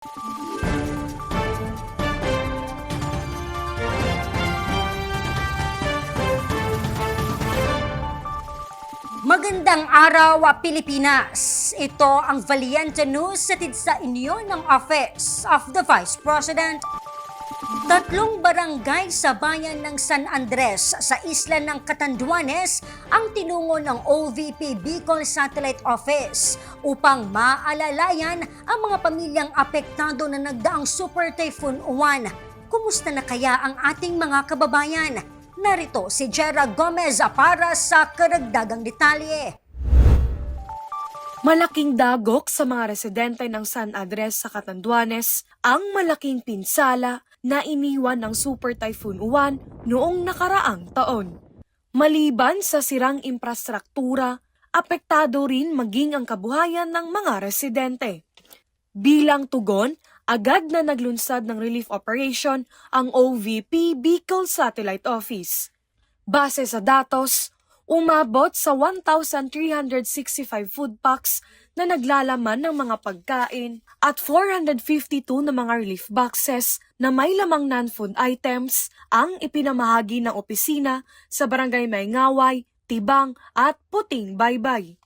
Magandang araw, Pilipinas! Ito ang Valiente News hatid sa inyo ng Office of the Vice President. Tatlong barangay sa bayan ng San Andres sa isla ng Catanduanes ang tinungo ng OVP Bicol Satellite Office upang maalalayan ang mga pamilyang apektado na nagdaang Super Typhoon Uwan. Kumusta na kaya ang ating mga kababayan? Narito si Jera Gomez para sa karagdagang detalye. Malaking dagok sa mga residente ng San Andres sa Catanduanes ang malaking pinsala na iniwan ng Super Typhoon Uwan noong nakaraang taon. Maliban sa sirang infrastruktura, apektado rin maging ang kabuhayan ng mga residente. Bilang tugon, agad na naglunsad ng relief operation ang OVP Bicol Satellite Office. Base sa datos, umabot sa 1,365 food packs na naglalaman ng mga pagkain at 452 na mga relief boxes na may lamang non-food items ang ipinamahagi ng opisina sa Barangay Maingaway, Tibang at Puting Baybay.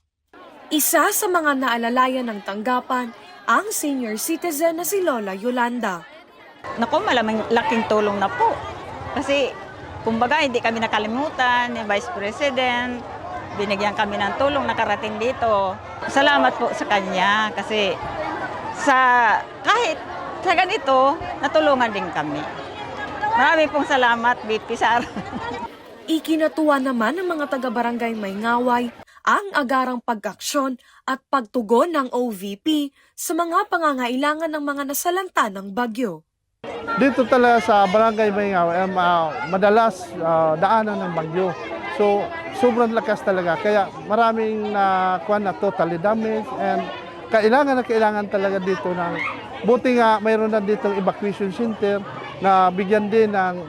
Isa sa mga naalalayan ng tanggapan ang senior citizen na si Lola Yolanda. Naku, malamang laking tulong na po. Kasi, kumbaga, hindi kami nakalimutan ni Vice President. Binigyan kami ng tulong nakarating dito. Salamat po sa kanya kasi kahit sa ganito, natulungan din kami. Maraming pong salamat, BP Sara. Ikinatuwa naman ng mga taga-barangay Maingaway ang agarang pag-aksyon at pagtugon ng OVP sa mga pangangailangan ng mga nasalanta ng bagyo. Dito talaga sa Barangay Maingaway, madalas daanan ng bagyo. So, sobrang lakas talaga. Kaya maraming totally damaged and kailangan talaga dito ng buti nga mayroon na dito evacuation center na bigyan din ng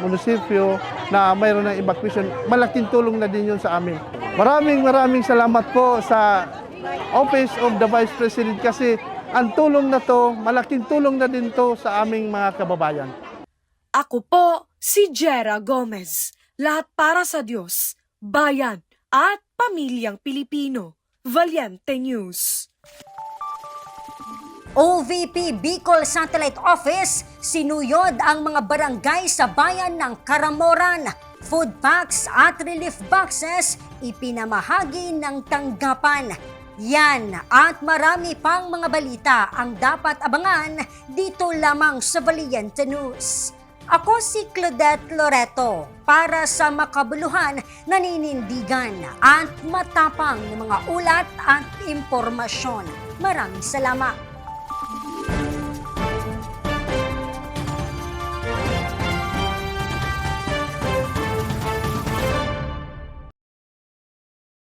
munisipyo na mayroon ng evacuation. Malaking tulong na din yun sa amin. Maraming salamat po sa Office of the Vice President kasi ang tulong na to, malaking tulong na din to sa aming mga kababayan. Ako po si Jera Gomez. Lahat para sa Diyos, bayan at pamilyang Pilipino. Valiente News. OVP Bicol Satellite Office sinuyod ang mga barangay sa bayan ng Caramoran. Food packs at relief boxes ipinamahagi ng tanggapan. Yan at marami pang mga balita ang dapat abangan dito lamang sa Valiente News. Ako si Claudette Loreto para sa makabuluhan, naninindigan at matapang ng mga ulat at impormasyon. Maraming salamat.